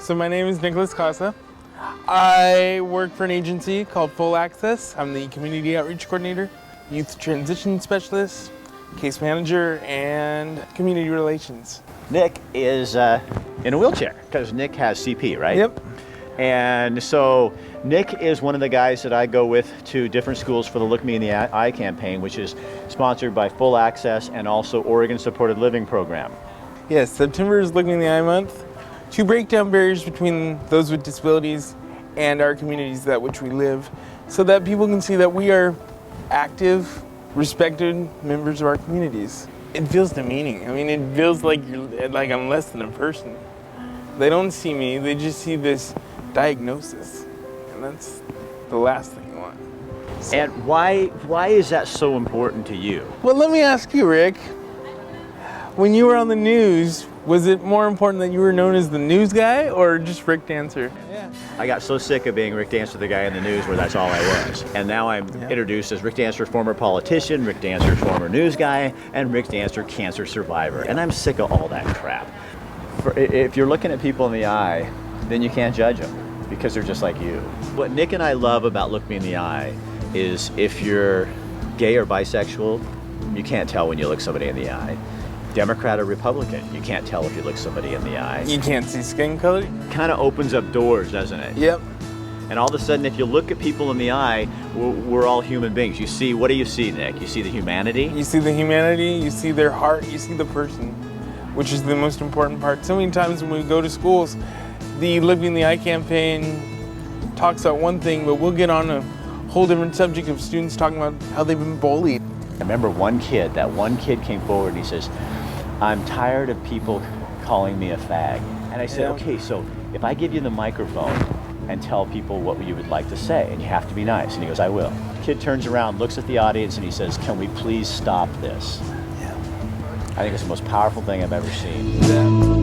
So my name is Nicholas Casa. I work for an agency called Full Access. I'm the Community Outreach Coordinator, Youth Transition Specialist, Case Manager, and Community Relations. Nick is in a wheelchair because Nick has CP, right? Yep. And so Nick is one of the guys that I go with to different schools for the Look Me in the Eye campaign, which is sponsored by Full Access and also Oregon Supported Living Program. Yes, September is Look Me in the Eye Month to break down barriers between those with disabilities and our communities that which we live, so that people can see that we are active, respected members of our communities. It feels demeaning. I mean, it feels like I'm less than a person. They don't see me, they just see this diagnosis, and that's the last thing you want. So, And why is that so important to you? well, let me ask you, Rick. When you were on the news, was it more important that you were known as the news guy or just Rick Dancer? Yeah. I got so sick of being Rick Dancer, the guy in the news, where that's all I was. And now I'm introduced as Rick Dancer, former politician, Rick Dancer, former news guy, and Rick Dancer, cancer survivor. And I'm sick of all that crap. If you're looking at people in the eye, then you can't judge them because they're just like you. What Nick and I love about Look Me in the Eye is if you're gay or bisexual, you can't tell when you look somebody in the eye. Democrat or Republican, you can't tell if you look somebody in the eye. You can't see skin color? Kind of opens up doors, doesn't it? Yep. And all of a sudden, if you look at people in the eye, we're all human beings. You see, what do you see, Nick? You see the humanity? You see the humanity, you see their heart, you see the person, which is the most important part. So many times when we go to schools, the Look Me in the Eye campaign talks about one thing, but we'll get on a whole different subject of students talking about how they've been bullied. I remember that one kid came forward and he says, I'm tired of people calling me a fag. And I said, okay, so if I give you the microphone and tell people what you would like to say, and you have to be nice. And he goes, I will. The kid turns around, looks at the audience, and he says, can we please stop this? Yeah. I think it's the most powerful thing I've ever seen.